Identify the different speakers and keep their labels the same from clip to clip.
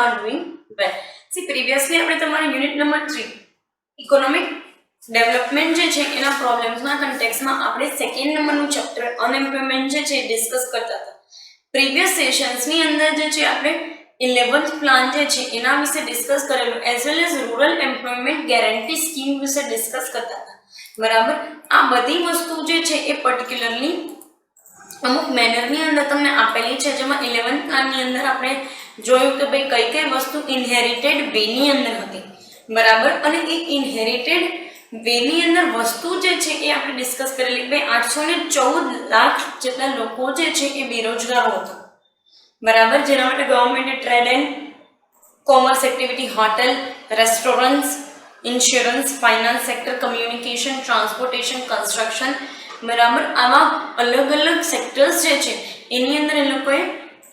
Speaker 1: are doing well. See, previously આપણે તમારા unit number 3 economic development જે છે એના પ્રોબ્લેમ્સના કન્ટેક્સ્ટમાં આપણે સેકન્ડ નંબરનું ચેપ્ટર અનએમ્પ્લોયમેન્ટ જે છે ડિસ્કસ કરતા હતા. પ્રીવિયસ સેશન્સની અંદર જે છે આપણે 11th પ્લાન જે છે એના વિશે ડિસ્કસ કરેલું as well as rural employment guarantee scheme વિશે ડિસ્કસ કરતા હતા. બરાબર, આ બધી વસ્તુ જે છે એ પર્ટિક્યુલરલી અમુક મેનરની અંદર તમને આપેલી છે, જેમાં 11th પ્લાનની અંદર આપણે જોયું કે ભાઈ કઈ કઈ વસ્તુ ઇનહેરિટેડ વેની અંદર હતી. બરાબર, અને એ ઇનહેરિટેડ વેની અંદર વસ્તુ જે છે એ આપણે ડિસ્કસ કરેલી. ભાઈ 814 લાખ જેટલા લોકો જે છે એ બેરોજગારો હતા. બરાબર, જેના માટે ગવર્મેન્ટે trade and commerce activity, hotel, restaurants, insurance, finance sector, communication, transportation, construction, બરાબર, આવા અલગ અલગ સેક્ટર્સ જે છે એની અંદર એ લોકોએ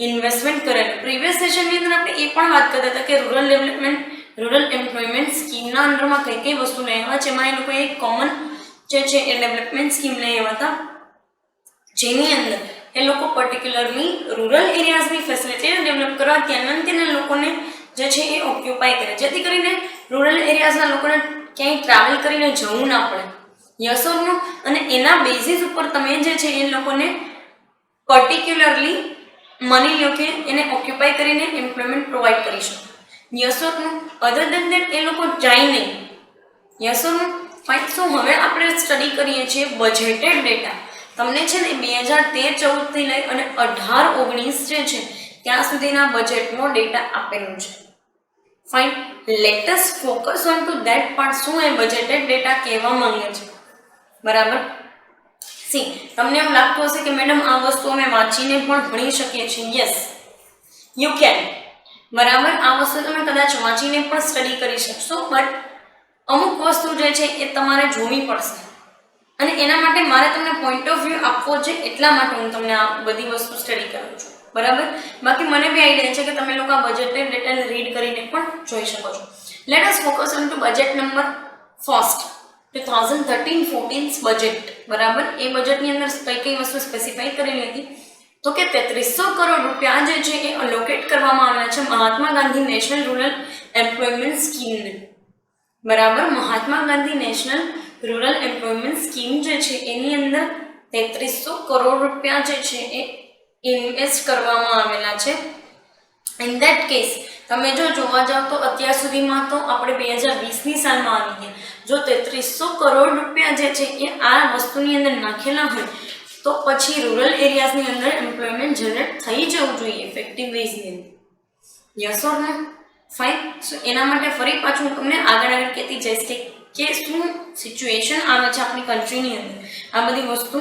Speaker 1: ઇન્વેસ્ટમેન્ટ કરેલું. પ્રીવિયસ સેશનની અંદર આપણે એ પણ વાત કરતા હતા કે રૂરલ એમ્પ્લોયમેન્ટ સ્કીમના અંદરમાં કઈ કઈ વસ્તુ લઈ આવ્યા છે. એમાં એ લોકોએ એક કોમન જે છે એ ડેવલપમેન્ટ સ્કીમ લઈ આવ્યા હતા, જેની અંદર એ લોકો પર્ટિક્યુલરલી રૂરલ એરિયાઝની ફેસિલિટી ડેવલપ કરવા ત્યાંના લોકોને જે છે એ ઓક્યુપાય કરે, જેથી કરીને રૂરલ એરિયાઝના લોકોને ક્યાંય ટ્રાવેલ કરીને જવું ના પડે. યસ ઓર નો? અને એના બેઝિસ ઉપર તમે જે છે એ લોકોને પર્ટિક્યુલરલી માની લો કે એને ઓક્યુપાય કરીને એમ્પ્લોયમેન્ટ પ્રોવાઈડ કરી શકો. Yes or no? Other then that એ લોકો જાય નહીં. Yes or no? ફાઇન. સો હવે આપણે સ્ટડી કરીએ છીએ બજેટેડ ડેટા. તમને છે ને 2013-14 થી લઈ અને 18-19 જે છે ત્યાં સુધીના બજેટનો ડેટા આપેલો છે. Fine. Let us focus on two that part. શું એ બજેટેડ ડેટા કહેવા માંગે છે? બરાબર, સી તમને એવું લાગતું હશે કે મેડમ આ વસ્તુ અમે વાંચીને પણ ભણી શકીએ છીએ. Yes, you can. બરાબર, આ વસ્તુ તમે કદાચ વાંચીને પણ સ્ટડી કરી શકશો, બટ અમુક વસ્તુ જે છે એ તમારે જોવી પડશે, અને એના માટે મારે તમને પોઈન્ટ ઓફ વ્યૂ આપવો છે, એટલા માટે હું તમને આ બધી વસ્તુ સ્ટડી કરું છું. બરાબર, બાકી મને બી આઈડિયા છે કે તમે લોકો આ બજેટેડ ડેટાને રીડ કરીને પણ જોઈ શકો છો. Let us focus on two budget number first, 2013-14 budget. બરાબર, એ બજેટની અંદર કઈ કઈ વસ્તુ સ્પેસિફાઈ કરેલી હતી તો કે 3300 કરોડ રૂપિયા જે છે એ અલોકેટ કરવામાં આવ્યા છે Mahatma Gandhi national rural employment સ્કીમને. બરાબર, Mahatma Gandhi national rural employment scheme જે છે એની અંદર 3300 કરોડ રૂપિયા જે છે એ ઇન્વેસ્ટ કરવામાં આવેલા છે. ઇન ધેટ કેસ તમે જો જોવા જાવ તો અત્યાર સુધીમાં તો આપણે 2020ની સાલમાં આવી ગયા. જો 3300 કરોડ રૂપિયા જે છે એ આ વસ્તુની અંદર નાખેલા હોય તો પછી રૂરલ એરિયાઝની અંદર એમ્પ્લોયમેન્ટ જનરેટ થઈ જવું જોઈએ ઇફેક્ટિવ વેઝની અંદર. Yes or no? ફાઇન. સો એના માટે ફરી પાછું તમને આગળ કહેતી જઈશ કે શું સિચ્યુએશન આવે છે આપણી કન્ટ્રીની અંદર. આ બધી વસ્તુ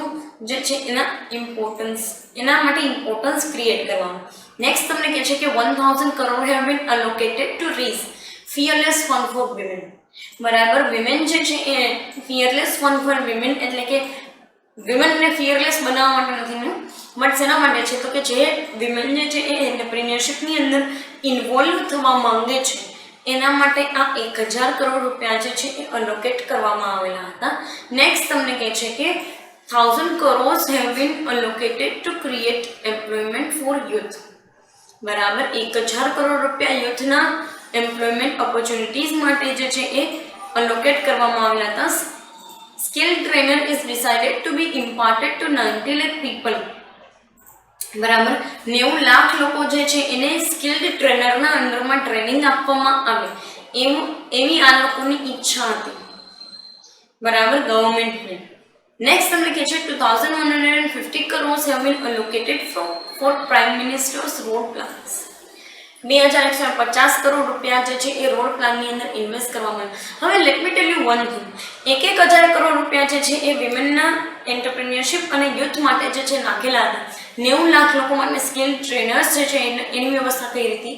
Speaker 1: જે છે એના માટે ઇમ્પોર્ટન્સ ક્રિએટ કરવાનું. નેક્સ્ટ તમને કહે છે કે 1000 crore have been allocated to raise fearless fund for women. બરાબર, વિમેન જે છે એ ફિયરલેસ ફંડ ફોર વિમેન એટલે કે વિમેનને ફિયરલેસ બનાવવા માટે નથી, બટ શેના માટે છે તો કે જે વિમેન જે છે એ એન્ટરપ્રિન્યોરશિપની અંદર ઇન્વોલ્વ થવા માંગે છે એના માટે આ 1000 કરોડ રૂપિયા જે છે એ અલોકેટ કરવામાં આવેલા હતા. નેક્સ્ટ તમને કહે છે કે 1000 crores have been allocated to create employment for youth. બરાબર, 1000 કરોડ રૂપિયા યુથના એમ્પ્લોયમેન્ટ ઓપોર્ચ્યુનિટીઝ માટે જે છે એ અલોકેટ કરવામાં આવેલા હતા. Skill trainer is decided to be imparted to 90 lakh people. બરાબર, 90 લાખ લોકો જે છે એને સ્કિલ્ડ ટ્રેનરના અંડરમાં ટ્રેનિંગ આપવામાં આવે એવી આ લોકોની ઈચ્છા હતી. બરાબર, ગવર્મેન્ટને. નેક્સ્ટ તમને કહે છે 2150 crores have been allocated for Prime Minister's road plans. 2150 crore રૂપિયા જે છે એ રોડ પ્લાનની અંદર ઇન્વેસ્ટ કરવામાં આવે. હવે let me tell you one thing. 1000 crore રૂપિયા જે છે એ વિમેનના એન્ટરપ્રિન્યોરશિપ અને યુથ માટે જે છે નાખેલા હતા. 90 લાખ લોકો માટે સ્કિલ ટ્રેનર્સ જે છે એની વ્યવસ્થા કઈ હતી.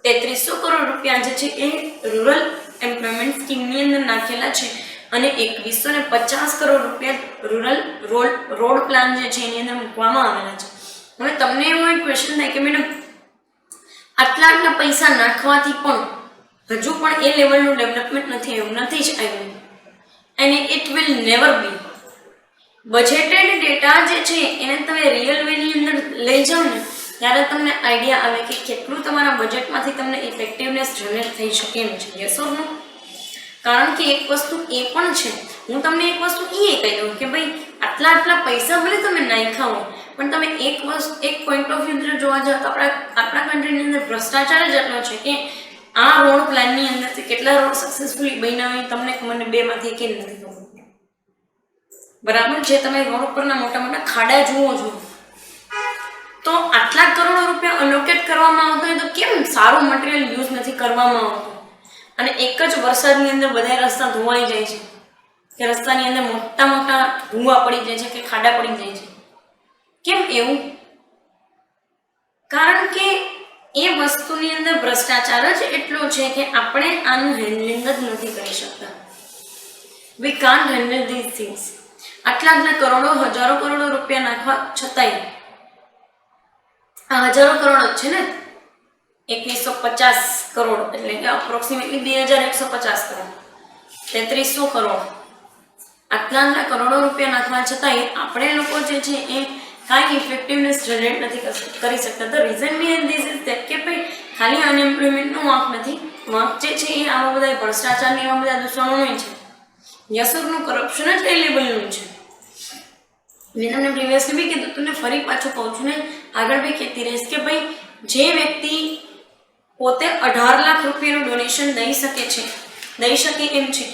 Speaker 1: 3300 કરોડ રૂપિયા જે છે એ રૂરલ એમ્પ્લોયમેન્ટ સ્કીમની અંદર નાખેલા છે અને 2150 કરોડ રૂપિયા રોડ પ્લાન જે છે એની અંદર મૂકવામાં આવેલા છે. હવે તમને એવો એક ક્વેશ્ચન થાય કે મેડમ આટલા પૈસા નાખવાથી પણ હજુ પણ એ લેવલનું ડેવલપમેન્ટ નથી આવ્યું. નથી જ આવ્યું, અને it will never be. Budgeted data જે છે એને તમે રિયલ વેની અંદર લઈ જાઓ ને ત્યારે તમને આઈડિયા આવે કે કેટલું તમારા બજેટમાંથી તમને ઇફેક્ટિવનેસ જનરેટ થઈ શકે એમ છે. યસ ઓર નો? કારણ કે એક વસ્તુ એ પણ છે, હું તમને એક વસ્તુ એ કહી દઉં કે ભાઈ આટલા પૈસા ભલે તમે નાખ્યા હોય, પણ તમે એક પોઈન્ટ ઓફ વ્યૂ જોવા જાઓ તો આપણા કન્ટ્રીની અંદર ભ્રષ્ટાચાર જ એટલો છે કે આ રોડ પ્લાનની અંદરથી કેટલા રોડ સક્સેસફુલી બન્યા હોય તમને મને બેમાંથી એક નથી ખબર. બરાબર? જે તમે રોડ ઉપરના મોટા મોટા ખાડા જુઓ છો, તો આટલા કરોડો રૂપિયા અલોકેટ કરવામાં આવતો હોય તો કેમ સારું મટીરિયલ યુઝ નથી કરવામાં આવતું? અને એક જ વરસાદની અંદર બધા રસ્તા ધોવાઈ જાય છે, કે રસ્તાની અંદર મોટા મોટા ધુવા પડી જાય છે, કે ખાડા પડી જાય છે. કેમ એવું? કારણ કે એ વસ્તુની અંદર ભ્રષ્ટાચાર જ એટલો છે કે આપણે આનું હેન્ડલિંગ જ નથી કરી શકતા. We can't handle this things. આટલા કરોડો હજારો કરોડો રૂપિયા નાખવા છતાંય આ હજારો કરોડ જ છે ને, 2150 કરોડ એટલે કે અપ્રોક્સિમેટલી 2150 કરોડ, 3300 કરોડ, આટલા કરોડો રૂપિયા નાખવા છતાંય આપણે લોકો જે છે એ કાંઈ ઇફેક્ટિવનેસ જનરેટ નથી કરી શકતા. તો reason behind this is that કે ભાઈ ખાલી અનએમ્પ્લોયમેન્ટનો વાંક નથી, વાંક જે છે એ આવા બધા ભ્રષ્ટાચારની એવા બધા દૂષણોનું છે. યસરનું કરપ્શન જ એ લેવલનું છે. મેં તમને પ્રીવિયસલી બી કીધું, તમને ફરી પાછું કહું છું ને, આગળ બી કહેતી રહીશ કે ભાઈ જે વ્યક્તિ પોતે 18 લાખ રૂપિયાનું ડોનેશન દઈ શકે એમ છે,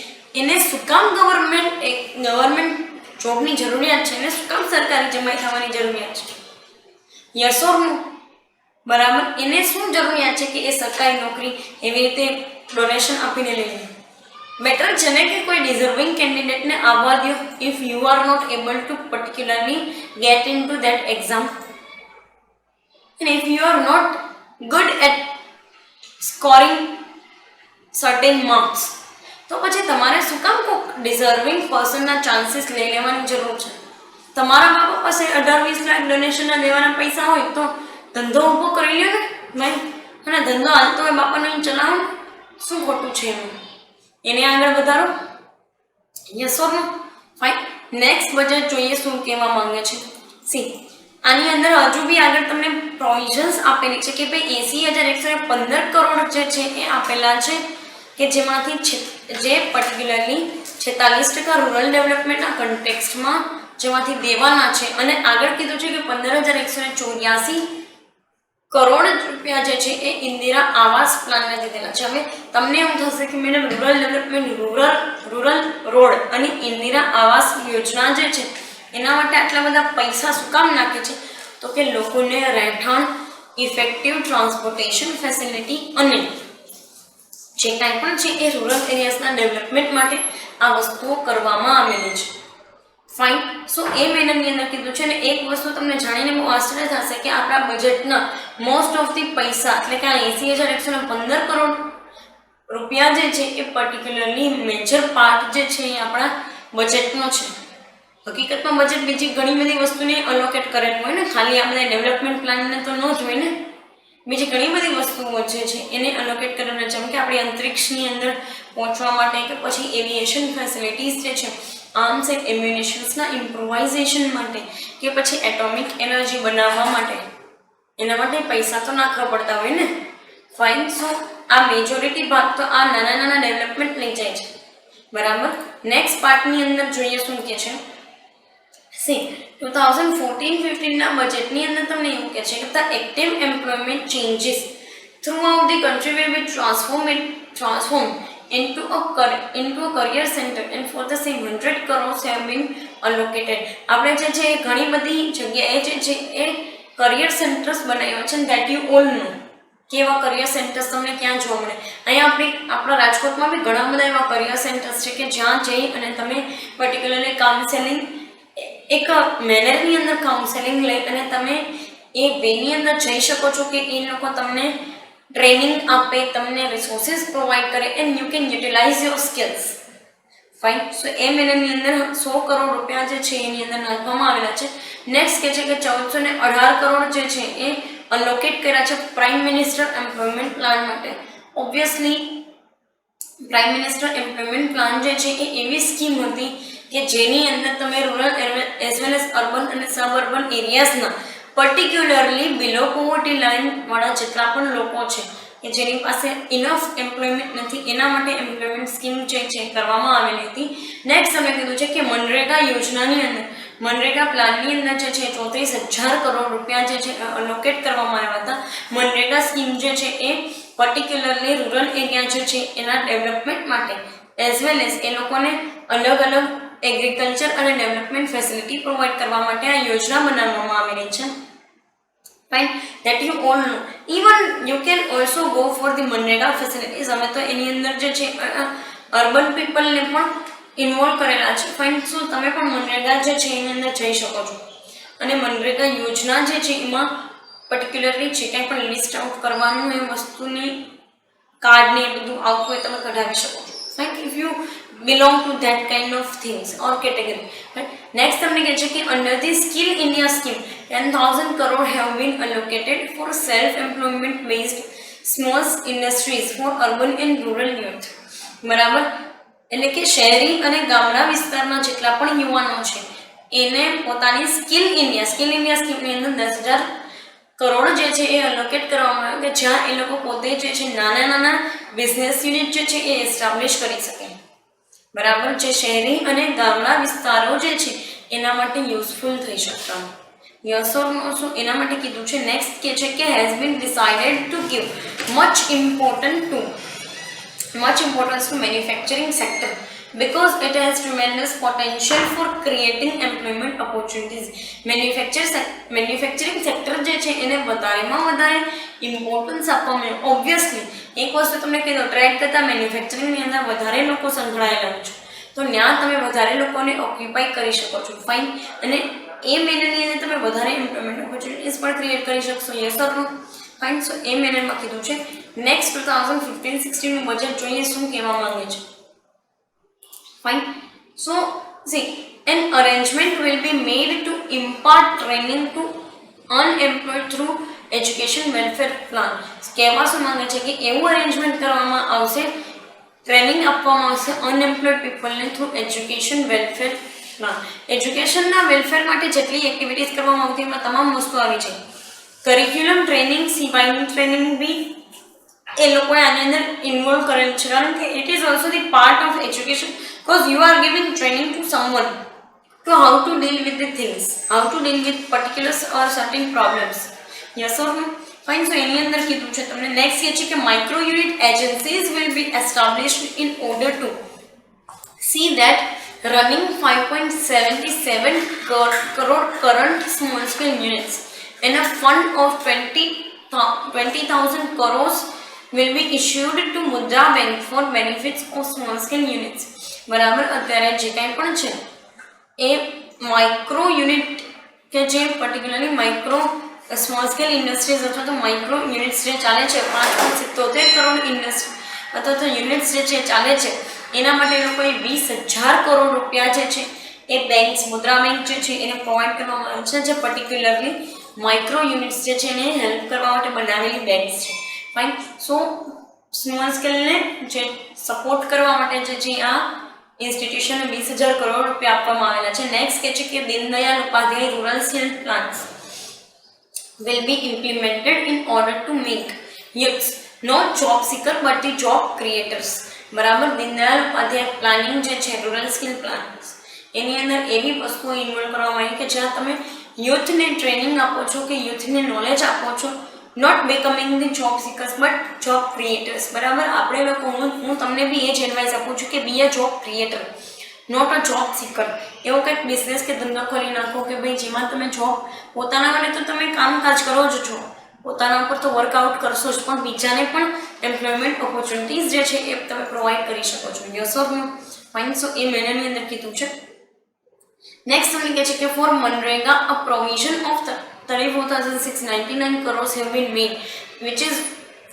Speaker 1: એને શું કામ ગવર્મેન્ટ જોબની જરૂરિયાત છે? એને શું કામ સરકારી જમાઈ થવાની જરૂરિયાત છે? યસ ઓર નો? બરાબર? એને શું જરૂરિયાત છે કે એ સરકારી નોકરી એવી રીતે ડોનેશન આપીને લઈ લે? બેટર છે ને કે કોઈ ડિઝર્વિંગ કેન્ડિડેટને આવવા દો if you are not able to particularly get in to that exam, and if you are not good at scoring certain marks, તો પછી તમારે શું કામ કોઈ ડિઝર્વિંગ પર્સનના ચાન્સીસ લઈ લેવાની જરૂર છે? તમારા બાપા પાસે 18-20 લાખ ડોનેશનના દેવાના પૈસા હોય તો ધંધો ઊભો કરી લ્યો ને ભાઈ, અને ધંધો હાલતો હોય બાપાનો અહીં ચલાવો ને, શું ખોટું છે એનું? એને આગળ વધારો. Yes or no? Fine. Next budget જોઈએ શું કહેવા માંગે છે. સી, આની અંદર હજુ બી આગળ તમને પ્રોવિઝન્સ આપેલી છે કે ભાઈ 80,115 કરોડ જે છે એ આપેલા છે, કે જેમાંથી જે પર્ટિક્યુલરલી 46% રૂરલ ડેવલપમેન્ટના કન્ટેક્સ્ટમાં જેમાંથી દેવાના છે, અને આગળ કીધું છે કે 15,184 કરોડ રૂપિયા જે છે એ ઇન્દિરા આવાસ પ્લાનને દીધેલા છે. હવે તમને એવું થશે કે madam rural development, rural road અને ઇન્દિરા આવાસ યોજના જે છે એના માટે આટલા બધા પૈસા શું કામ નાખે છે? તો કે લોકોને રહેઠાણ, ઇફેક્ટિવ ટ્રાન્સપોર્ટેશન ફેસિલિટી અને જે કાંઈ પણ છે એ રૂરલ એરિયાઝના ડેવલપમેન્ટ માટે આ વસ્તુઓ કરવામાં આવેલી છે. ફાઇન. સો એ મેનરની અંદર કીધું છે. ને એક વસ્તુ તમને જાણીને બહુ આશ્ચર્ય થશે કે આપણા બજેટના મોસ્ટ ઓફ ધી પૈસા એટલે કે આ 80,115 કરોડ રૂપિયા જે છે એ પર્ટિક્યુલરલી મેજર પાર્ટ જે છે એ આપણા બજેટનો છે. હકીકતમાં બજેટ બીજી ઘણી બધી વસ્તુને અલોકેટ કરેલું હોય ને, ખાલી આપણે ડેવલપમેન્ટ પ્લાનને તો ન જ હોય ને, બીજી ઘણી બધી વસ્તુઓ જે છે એને અલોકેટ કરેલું છે. જેમ કે આપણી અંતરિક્ષની અંદર પહોંચવા માટે, કે પછી એવિએશન ફેસિલિટીઝ જે છે, આર્મ્સ એન્ડ એમ્યુનિશન્સના ઇમ્પ્રોવાઇઝેશન માટે, કે પછી એટોમિક એનર્જી બનાવવા માટે, એના માટે પૈસા તો નાખવા પડતા હોય ને. ફાઇન. સો આ મેજોરિટી ભાગ તો આ નાના નાના ડેવલપમેન્ટ લઈ જાય છે. બરાબર? નેક્સ્ટ પાર્ટની અંદર જોઈએ શું કે છે. સી, 2014-15ના બજેટની અંદર તમને એવું કહે છે કે the active employment changes throughout the country will be transformed into a career center and for the same 100 crores have been allocated. આપણે જે છે ઘણી બધી જગ્યાએ જે છે એ કરિયર સેન્ટર્સ બનાવ્યા છે, that you all know. કેવા કરિયર સેન્ટર્સ તમને ક્યાં જોવા મળે? અહીંયા આપણા રાજકોટમાં બી ઘણા બધા એવા કરિયર સેન્ટર્સ છે કે જ્યાં જઈ અને તમે પર્ટિક્યુલરલી કાઉન્સેલિંગ, એક મેનરની અંદર કાઉન્સેલિંગ લઈ અને તમે એ વેની અંદર જઈ શકો છો કે એ લોકો તમને ટ્રેનિંગ આપે, તમને રિસોર્સિસ પ્રોવાઈડ કરે and you can utilize your skills. Fine. So એ મહિનાની અંદર 100 કરોડ રૂપિયા જે છે એની અંદર નાખવામાં આવેલા છે. નેક્સ્ટ કે છે કે 1418 કરોડ જે છે એ અલોકેટ કર્યા છે પ્રાઇમ મિનિસ્ટર એમ્પ્લોયમેન્ટ પ્લાન માટે. Obviously prime minister employment plan જે છે એ એવી સ્કીમ હતી કે જેની અંદર તમે rural as well as urban અને સબઅર્બન એરિયાઝના પર્ટિક્યુલરલી બિલો પોવર્ટી લાઇન વાળા જેટલા પણ લોકો છે કે જેની પાસે ઇનફ એમ્પ્લોયમેન્ટ નથી એના માટે એમ્પ્લોયમેન્ટ સ્કીમ જે છે કરવામાં આવેલી હતી. નેક્સ્ટ તમને કીધું છે કે મનરેગા યોજનાની અંદર મનરેગા પ્લાનની અંદર જે છે 34,000 કરોડ રૂપિયા જે છે અલોકેટ કરવામાં આવ્યા હતા. મનરેગા સ્કીમ જે છે એ પર્ટિક્યુલરલી રૂરલ એરિયા જે છે એના ડેવલપમેન્ટ માટે એઝ વેલ એઝ એ લોકોને અલગ અલગ એગ્રીકલ્ચર અને ડેવલપમેન્ટ ફેસિલિટી પ્રોવાઈડ કરવા માટે આ યોજના બનાવવામાં આવેલી છે. Fine, that you all know. Even you can also go for the MNREGA facilities. અમે તો એની અંદર જે છે અર્બન પીપલને પણ ઇન્વોલ્વ કરેલા છે. ફાઇન, સો તમે પણ મનરેગા જે છે એની અંદર જઈ શકો છો અને મનરેગા યોજના જે છે એમાં પર્ટિક્યુલરલી જે કંઈ પણ લિસ્ટ આઉટ કરવાનું એ વસ્તુની કાર્ડ ને એ બધું આવતું હોય તમે કઢાવી શકો છો. Fine, if you belong to that kind of things or category. Right? Next તમને કહે છે કે under the Skill India scheme 10,000 crore have been allocated for self-employment based small industries for urban and rural youth. બરાબર, એટલે કે શહેરી અને ગામડા વિસ્તારના જેટલા પણ યુવાનો છે એને પોતાની સ્કિલ ઇન્ડિયા સ્કીમની અંદર 10,000 કરોડ જે છે એ અલોકેટ કરવામાં આવ્યું કે જ્યાં એ લોકો પોતે જે છે નાના નાના બિઝનેસ યુનિટ જે છે એ એસ્ટાબ્લિશ કરી શકે. બરાબર, જે શહેરી અને ગામડા વિસ્તારો જે છે એના માટે યુઝફુલ થઈ શકતા. Yes or no? શું એના માટે કીધું છે. નેક્સ્ટ કે છે કે has been decided to give much importance to manufacturing sector because it has tremendous potential for creating employment opportunities. Manufacturing sector જે છે એને વધારેમાં વધારે ઇમ્પોર્ટન્સ આપવામાં. ઓબ્વિયસલી એક વસ્તુ તમને કહી દો, ટ્રેડ કરતાં મેન્યુફેક્ચરિંગની અંદર વધારે લોકો સંકળાયેલા છે તો ત્યાં તમે વધારે લોકોને ઓક્યુપાય કરી શકો છો. ફાઇન, અને એ મેનરની અંદર તમે વધારે એમ્પ્લોયમેન્ટ ઓપોર્ચ્યુનિટીઝ પણ ક્રિએટ કરી શકશો. Yes or no? Fine, so એ મેનરમાં કીધું છે. નેક્સ્ટ 2015-16 નું બજેટ જોઈએ શું કહેવા માંગે છે. Fine. So, see, an arrangement will be made to impart training to unemployed through education welfare plan. કહેવા શું માંગે છે કે એવું અરેન્જમેન્ટ કરવામાં આવશે, ટ્રેનિંગ આપવામાં આવશે અનએમ્પ્લોયડ પીપલને થ્રુ એજ્યુકેશન વેલફેર પ્લાન. એજ્યુકેશનના વેલફેર માટે જેટલી એક્ટિવિટીઝ કરવામાં આવતી એમાં તમામ વસ્તુ આવી છે. કરિક્યુલમ ટ્રેનિંગ સિવાયની ટ્રેનિંગ બી એ લોકોએ આની અંદર ઇન્વોલ્વ કરેલ છે કારણ કે it is also the part of education because you are giving training to someone to how to deal with the things, how to deal with particular or certain problems. Yes or no? Fine, so એની અંદર કીધું છે તમને. Next એ છે કે micro unit agencies will be established in order to see that running 5.77 crore current small scale units and a fund of 20,000 crores will be issued to Mudra Bank for benefits of small scale units. બરાબર, અત્યારે જે કાંઈ પણ છે એ micro unit કે જે particularly micro small scale industries અથવા તો માઇક્રો યુનિટ્સ જે ચાલે છે 5.77 કરોડ ઇન્ડસ્ટ્રી અથવા તો યુનિટ્સ જે છે ચાલે છે એના માટે એ લોકોએ 20,000 કરોડ રૂપિયા જે છે એ બેંક્સ મુદ્રા બેંક જે છે એને પ્રોવાઈડ કરવામાં આવે છે જે પર્ટિક્યુલરલી માઇક્રો યુનિટ્સ જે છે એને હેલ્પ કરવા માટે બનાવેલી બેંક્સ છે. ફાઇન, સો સ્મોલ સ્કેલને જે સપોર્ટ કરવા માટે જે છે આ ઇન્સ્ટિટ્યુશનને 20,000 કરોડ રૂપિયા આપવામાં આવેલા છે. નેક્સ્ટ કે છે કે Deendayal Upadhyay rural skill plans will be implemented in order to make youths not job seeker but the job creators. બરાબર, દીનદયાળ ઉપાધ્યાય પ્લાનિંગ જે છે રૂરલ સ્કિલ પ્લાન્સ એની અંદર એવી વસ્તુઓ ઇન્વોલ્વ કરવામાં આવી કે જ્યાં તમે યુથને ટ્રેનિંગ આપો છો કે યુથને નોલેજ આપો છો, not becoming the job seekers but job creators. બરાબર, આપણે લોકો હું તમને બી એ જ એડવાઇસ આપું છું કે be a job creator not a job seeker. એવો કંઈક બિઝનેસ કે ધંધો ખોલી નાખો કે ભાઈ જેમાં તમે જોબ પોતાના માટે તો તમે કામકાજ કરો જ છો, પોતાના ઉપર તો વર્કઆઉટ કરશો જ પણ બીજાને પણ એમ્પ્લોયમેન્ટ ઓપોર્ચ્યુનિટીઝ જે છે એ તમે પ્રોવાઈડ કરી શકો છો. Yes or no? Fine, so એ મેનરની અંદર કીધું છે. નેક્સ્ટ તમને કહે છે કે for MNREGA a provision of 34,699 crores have been made which is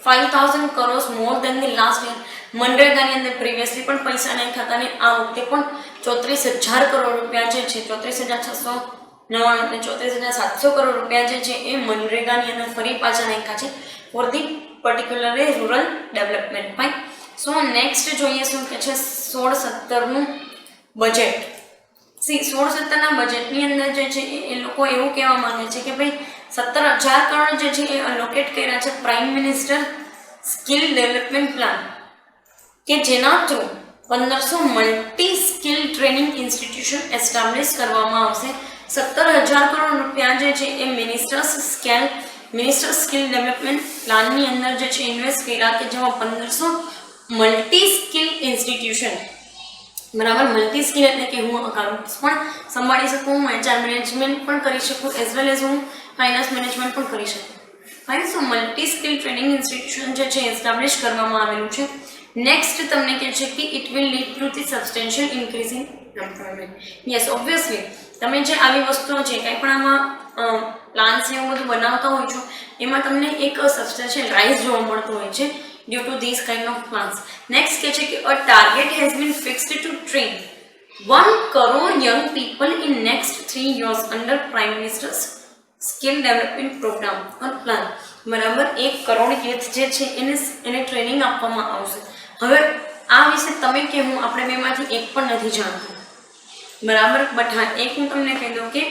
Speaker 1: 5,000 crores more than the last year. મનરેગાની અંદર પ્રીવિયસલી પણ પૈસા નાખ્યા હતા અને આ વખતે પણ 34,000 કરોડ રૂપિયા જે છે 34,699 અને 34,700 કરોડ રૂપિયા જે છે એ મનરેગાની અંદર ફરી પાછા નાખ્યા છે for the particularly rural development. Fine, so next જોઈએ શું કે છે 16-17નું બજેટ. 16-17ના બજેટની અંદર જે છે એ લોકો એવું કહેવા માંગે છે કે ભાઈ 17,000 કરોડ જે છે એ અલોકેટ કર્યા છે prime minister skill development plan, કે જેના through 1500 multi skill training institution establish કરવામાં આવશે. 17,000 કરોડ રૂપિયા જે છે એ મિનિસ્ટર સ્કિલ ડેવલપમેન્ટ પ્લાનની અંદર જે છે ઇન્વેસ્ટ કર્યા, કે જેમાં 1500 મલ્ટી સ્કિલ ઇન્સ્ટિટ્યુશન, બરાબર. મલ્ટી સ્કિલ એટલે કે હું અકાઉન્ટ્સ પણ સંભાળી શકું, હું HR મેનેજમેન્ટ પણ કરી શકું, એઝ વેલ એઝ હું ફાઇનાન્સ મેનેજમેન્ટ પણ કરી શકું. ફાઇન. સો મલ્ટી સ્કિલ ટ્રેનિંગ ઇન્સ્ટિટ્યુશન જે છે એસ્ટાબ્લિશ કરવામાં આવેલું છે. નેક્સ્ટ તમને કહે છે કે it will lead to the substantial increase in employment. Yes, obviously તમે જે આવી વસ્તુઓ છે કંઈ પણ આમાં પ્લાન્સ એવું બધું બનાવતા હોય છો એમાં તમને એક સબસ્ટેન્શિયલ રાઇઝ જોવા મળતો હોય છે due to this kind of plans. Next કહે છે કે a target has been fixed to train 1 crore young people in next 3 years under prime ministers skill development programme or plan. બરાબર, 1 કરોડ યુથ જે છે એને ટ્રેનિંગ આપવામાં આવશે. હવે આ વિશે તમે કે હું આપણે બેમાંથી એક પણ નથી જાણતું, બરાબર. બટ હા, એક હું તમને કહી દઉં કે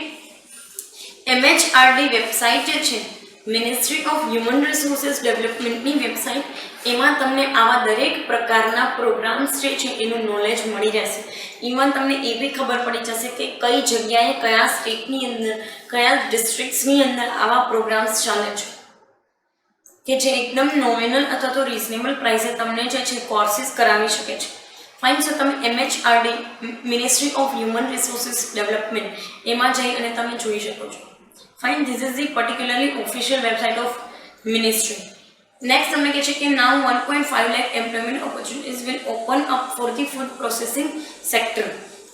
Speaker 1: MHRD વેબસાઇટ જે છે, મિનિસ્ટ્રી ઓફ હ્યુમન રિસોર્સિસ ડેવલપમેન્ટની વેબસાઇટ, એમાં તમને આવા દરેક પ્રકારના પ્રોગ્રામ્સ જે છે એનું નોલેજ મળી રહેશે. ઇવન તમને એ બી ખબર પડી જશે કે કઈ જગ્યાએ કયા સ્ટેટની અંદર કયા ડિસ્ટ્રિક્ટ્સની અંદર આવા પ્રોગ્રામ્સ ચાલે છે, કે જે એકદમ નોમિનલ અથવા તો રિઝનેબલ પ્રાઇસે તમને જે છે કોર્સિસ કરાવી શકે છે. ફાઇન. સો તમે MHRD ministry of human resources development એમાં જઈ અને તમે જોઈ શકો છો. Fine. This is the particularly official website of ministry. Next તમને કહે છે કે now 1.5 lakh employment opportunities will open up for the food processing sector.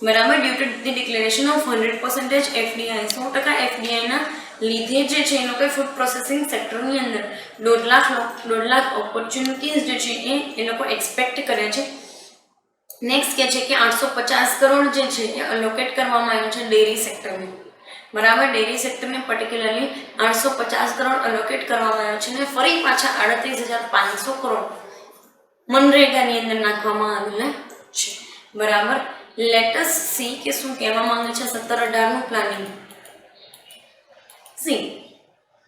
Speaker 1: બરાબર. Due to the declaration of 100% FDI, 100% FDI ના લીધે જે છે એ લોકો ફૂડ પ્રોસેસિંગ સેક્ટરની અંદર 1.5 લાખ ઓપોર્ચ્યુનિટીઝ જે છે એ લોકો એક્સપેક્ટ કરે છે. નેક્સ્ટ કહે છે કે 850 કરોડ જે છે એ અલોકેટ કરવામાં આવ્યું છે ડેરી સેક્ટરને. બરાબર. ડેરી સેક્ટરને પર્ટિક્યુલરલી 850 કરોડ અલોકેટ કરવામાં આવ્યો છે અને ફરી પાછા 38,500 કરોડ મનરેગાની અંદર નાખવામાં આવેલા છે. બરાબર. લેટસ સી કે શું કહેવા માંગે છે 17-18નું પ્લાનિંગ. સી,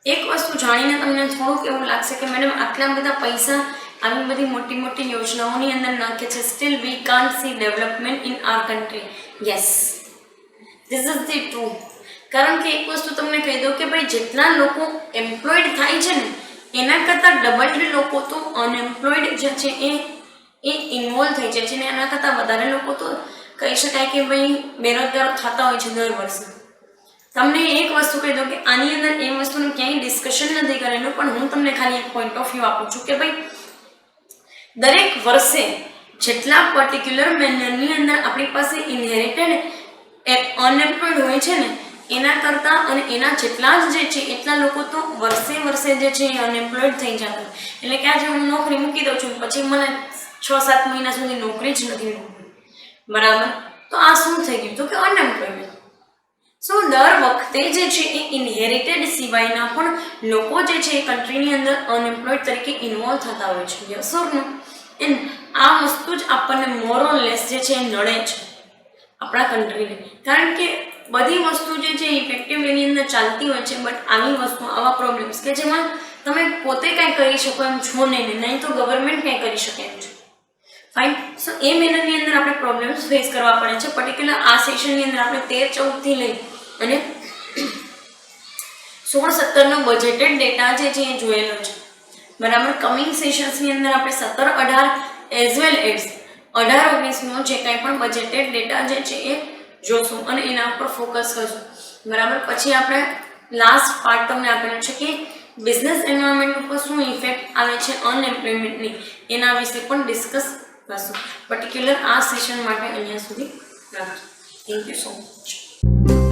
Speaker 1: એક વસ્તુ જાણીને તમને થોડુંક એવું લાગશે કે મેડમ આટલા બધા પૈસા આવી બધી મોટી મોટી યોજનાઓની અંદર નાખે છે, steel we can't C development in our country. Yes, this is the true. કારણ કે એક વસ્તુ તમને કહી દઉં કે ભાઈ જેટલા લોકો એમ્પ્લોયડ થાય છે ને એના કરતાં ડબલ લોકો તો અનએમ્પ્લોયડ જે છે એ ઇન્વોલ્વ થઈ જાય છે ને એના કરતાં વધારે લોકો તો કહી શકાય કે ભાઈ બેરોજગાર થતા હોય છે દર વર્ષે. તમને એક વસ્તુ કહી દઉં કે આની અંદર એ વસ્તુનું ક્યાંય ડિસ્કશન નથી કરેલું, પણ હું તમને ખાલી એક પોઈન્ટ ઓફ વ્યૂ આપું છું કે ભાઈ દરેક વર્ષે જેટલા પર્ટિક્યુલર મેનરની અંદર આપણી પાસે ઇનહેરિટેડ અનએમ્પ્લોયડ હોય છે ને એના કરતાં અને એના જેટલા જ જે છે એટલા લોકો તો વર્ષે જે છે એ અનએમ્પ્લોયડ થઈ જતા. એટલે કે આજે હું નોકરી મૂકી દઉં છું પછી મને 6-7 મહિના સુધી નોકરી જ નથી મળતી. બરાબર. તો આ શું થઈ ગયું તો કે અનએમ્પ્લોયમેન્ટ. સો દર વખતે જે છે એ ઇનહેરિટેડ સિવાયના પણ લોકો જે છે એ કન્ટ્રીની અંદર અનએમ્પ્લોયડ તરીકે ઇન્વોલ્વ થતા હોય છે. Yes or no? એન્ડ આ વસ્તુ જ આપણને મોર ઓર લેસ જે છે એ નડે છે આપણા કન્ટ્રીને. કારણ કે બધી વસ્તુ જે છે ઇફેક્ટિવ એની અંદર ચાલતી હોય છે, બટ આવી વસ્તુ આવા પ્રોબ્લેમ્સ કે જેમાં તમે પોતે કાંઈ કરી શકો એમ છો નહીં તો ગવર્મેન્ટ કાંઈ કરી શકે એમ છે. ફાઇન. સો એ મેનરની અંદર આપણે પ્રોબ્લેમ્સ ફેસ કરવા પડે છે. પર્ટિક્યુલર આ સેશનની અંદર આપણે 13-14 થી લઈ અને 16-17નો બજેટેડ ડેટા જે છે એ જોયેલો છે. બરાબર. કમિંગ સેશન્સની અંદર આપણે 17-18 એઝ વેલ એઝ 18-19નો જે કાંઈ પણ બજેટેડ ડેટા જે છે એ જોશું અને એના પર ફોકસ કરશું. બરાબર. પછી આપણે લાસ્ટ પાર્ટ તમને આપેલું છે કે બિઝનેસ એન્વાયરમેન્ટ ઉપર શું ઇફેક્ટ આવે છે અનએમ્પ્લોયમેન્ટની એના વિશે પણ ડિસ્કસ કરશું. પર્ટિક્યુલર આ સેશન માટે અહીંયા સુધી રાખજો. Thank you so much.